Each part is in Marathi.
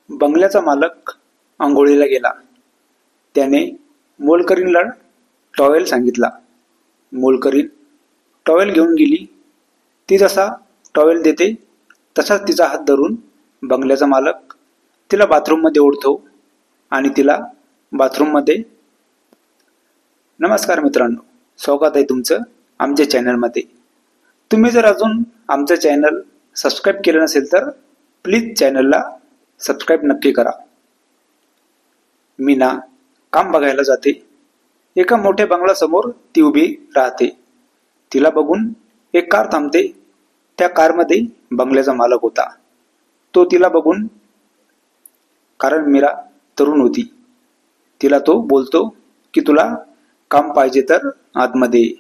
बंगल्याचा मालक आंघोळीला गेला. त्याने मोलकरीणला टॉवेल सांगितला. मोलकरीण टॉवेल घेऊन गेली. ती जसा टॉवेल देते तसाच तिचा हात धरून बंगल्याचा मालक तिला बाथरूममध्ये ओढतो आणि तिला बाथरूममध्ये. नमस्कार मित्रांनो, स्वागत आहे तुमचं आमच्या चॅनलमध्ये. तुम्ही जर अजून आमचं चॅनल सबस्क्राईब केलं नसेल तर प्लीज चॅनलला सबस्क्राईब नक्की करा. मीना काम बघायला जाते. एका मोठ्या बंगल्यासमोर ती उभी राहते. तिला बघून एक कार थांबते. त्या कारमध्ये बंगल्याचा मालक होता. तो तिला बघून, कारण मीरा तरुण होती, तिला तो बोलतो की तुला काम पाहिजे तर आतमध्ये ये.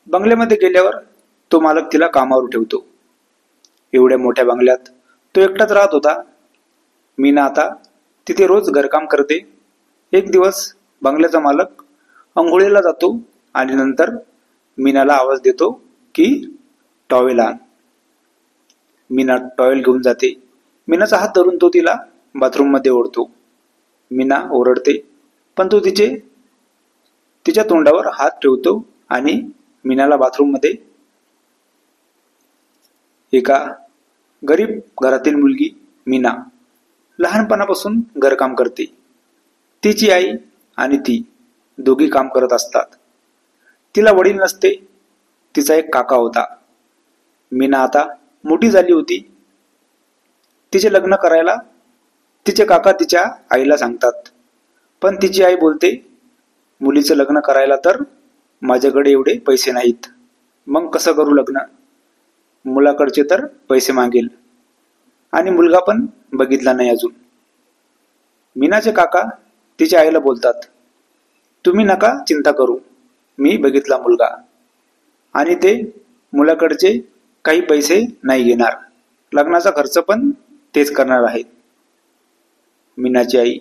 बंगल्यामध्ये गेल्यावर तो मालक तिला कामावर ठेवतो. एवढ्या मोठ्या बंगल्यात तो एकटाच राहत होता. मीना आता तिथे रोज घरकाम करते. एक दिवस बंगल्याचा मालक अंघोळीला जातो आणि नंतर मीनाला आवाज देतो की टॉवेल आण. मीना टॉवेल घेऊन जाते. मीनाचा हात धरून तो तिला बाथरूम मध्ये ओढतो. मीना ओरडते, पण तो तिच्या तोंडावर हात ठेवतो आणि मीनाला बाथरूम मध्ये. एका गरीब घरातील मुलगी मीना लहानपणापासून घरकाम करते. तिची आई आणि ती दोघी काम करत असतात. तिला वडील नसते. तिचा एक काका होता. मीना आता मोठी झाली होती. तिचे लग्न करायला तिचे काका तिच्या आईला सांगतात, पण तिची आई बोलते, मुलीचं लग्न करायला तर माझ्याकडे एवढे पैसे नाहीत, मग कसं करू लग्न? मुलाकडचे तर पैसे मागेल आणि मुलगा पण बघितला नाही अजून. मीनाचे काका तिच्या आईला बोलतात, तुम्ही नका चिंता करू, मी बघितला मुलगा आणि ते मुलाकडचे काही पैसे नाही घेणार, लग्नाचा खर्च पण तेच करणार आहेत. मीनाची आई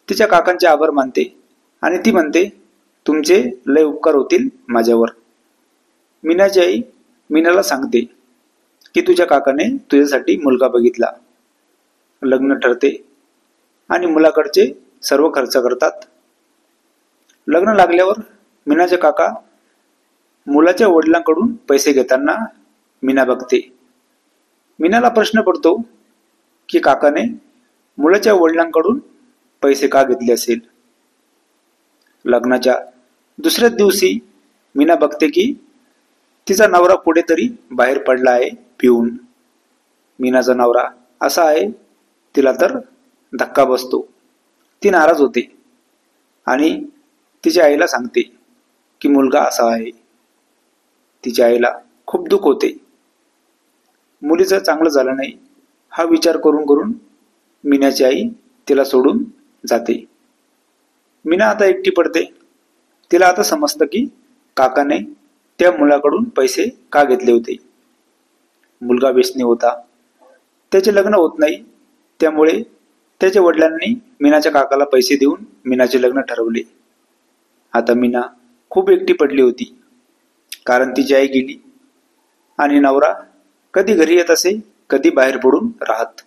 तिच्या काकांचे आभार मानते आणि ती म्हणते, तुमचे लय उपकार होतील माझ्यावर. मीनाची आई मीनाला सांगते की तुझ्या काकाने तुझ्यासाठी मुलगा बघितला. लग्न ठरते आणि मुलाकडचे सर्व खर्च करतात. लग्न लागल्यावर मीनाचे काका मुलाच्या वडिलांकडून पैसे घेताना मीना बघते. मीनाला प्रश्न पडतो की काकाने मुलाच्या वडिलांकडून पैसे का घेतले असेल. लग्नाच्या दुसऱ्याच दिवशी मीना बघते की तिचा नवरा कुठेतरी बाहेर पडला आहे पिऊन. मीनाचा नवरा असा आहे, तिला तर धक्का बसतो. ती नाराज होते आणि तिच्या आईला सांगते की मुलगा असा आहे. तिच्या आईला खूप दुःख होते. मुलीचं चांगलं झालं नाही हा विचार करून करून मीनाची आई तिला सोडून जाते. मीना आता एकटी पडते. तिला आता समजतं की काकाने त्या मुलाकडून पैसे का घेतले होते. मुलगा व्यसनी होता. त्याचे लग्न होत नाही. त्यामुळे त्याच्या वडिलांनी मीनाच्या काकाला पैसे देऊन मीनाचे लग्न ठरवले. आता मीना खूप एकटी पडली होती, कारण तिची आई गेली आणि नवरा कधी घरी येत असे, कधी बाहेर पडून राहत.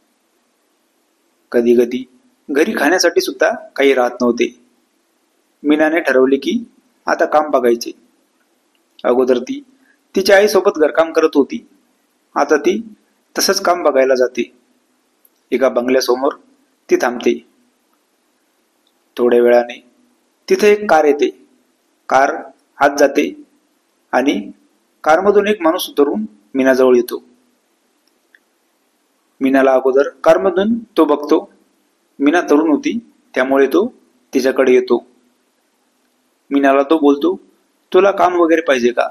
कधी कधी घरी खाण्यासाठी सुद्धा काही राहत नव्हते. मीनाने ठरवले की आता काम बघायचे. अगोदर ती तिच्या आईसोबत घरकाम करत होती. आता ती तसंच काम बघायला जाते. एका बंगल्यासमोर ती थांबते. थोड्या वेळाने तिथे एक कार येते. कार आत जाते आणि कारमधून एक माणूस उतरून मीनाजवळ येतो. मीनाला अगोदर कारमधून तो बघतो. मीना तरुण होती त्यामुळे तो तिच्याकडे येतो. मीनाला तो बोलतो, तुला काम वगैरे पाहिजे का?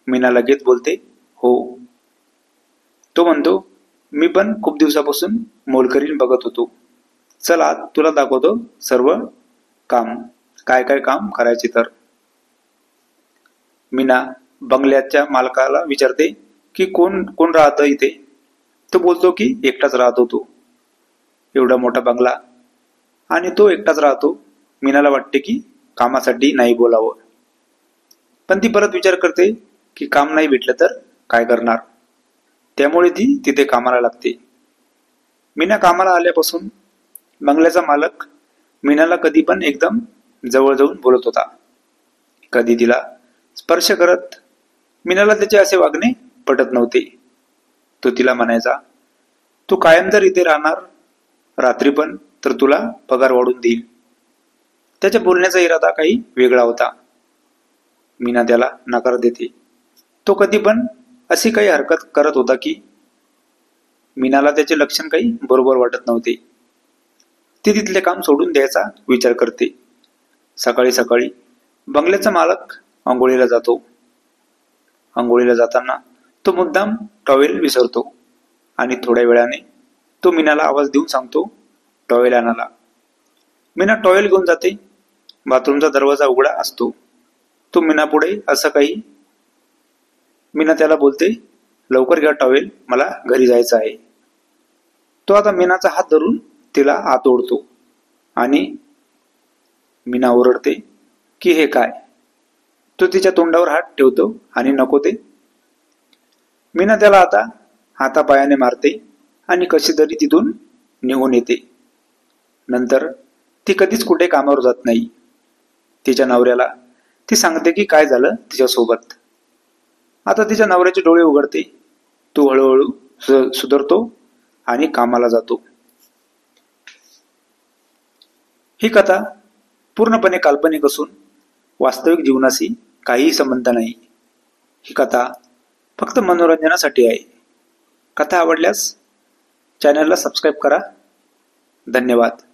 मीना लगेच बोलते, हो. तो म्हणतो, मी पण खूप दिवसापासून मोलकरीण बघत होतो. चल आज तुला दाखवतो सर्व काम, काय काय काम करायचे तर. मीना बंगल्याच्या मालकाला विचारते की कोण कोण राहतं इथे. तो बोलतो की एकटाच राहतो तो. एवढा मोठा बंगला आणि तो एकटाच राहतो. मीनाला वाटते की कामासाठी नाही बोलावं, पण ती परत विचार करते की काम नाही भेटलं तर काय करणार. त्यामुळे ती तिथे कामाला लागते. मीना कामाला आल्यापासून बंगल्याचा मालक मीनाला कधी पण एकदम जवळ जाऊन बोलत होता. कधी तिला स्पर्श करत. मीनाला त्याचे असे वागणे पटत नव्हते. तो तिला म्हणायचा, तू कायम जर इथे राहणार रात्री पण तर तुला पगार वाढून देईल. त्याच्या बोलण्याचा इरादा काही वेगळा होता. मीना त्याला नकार देते. तो कधी पण अशी काही हरकत करत होता की मीनाला त्याचे लक्षण काही बरोबर वाटत नव्हते. ती तिथले काम सोडून द्यायचा विचार करते. सकाळी सकाळी बंगल्याचा मालक आंघोळीला जातो. आंघोळीला जाताना तो मुद्दाम टॉवेल विसरतो आणि थोड्या वेळाने तो मीनाला आवाज देऊन सांगतो, टॉवेल आणायला. मीना टॉवेल घेऊन जाते. बाथरूमचा दरवाजा उघडा असतो. तो मीना पुढे असं काही. मीना त्याला बोलते, लवकर घ्या टॉवेल, मला घरी जायचं आहे. तो आता मीनाचा हात धरून तिला आत ओढतो आणि मीना ओरडते की हे काय. तो तिच्या तोंडावर हात ठेवतो आणि नको ते. मीना त्याला आता हातापायाने मारते आणि कशी तरी तिथून निघून येते. नंतर ती कधीच कुठे कामावर जात नाही. तिच्या नवऱ्याला ती सांगते की काय झालं तिच्यासोबत. आता तिच्या नवऱ्याचे डोळे उघडते. तो हळूहळू सुधारतो आणि कामाला जातो. ही कथा पूर्णपणे काल्पनिक असून वास्तविक जीवनाशी काहीही संबंध नाही. ही कथा फक्त मनोरंजनासाठी आहे. कथा आवडल्यास चॅनलला सबस्क्राईब करा. धन्यवाद.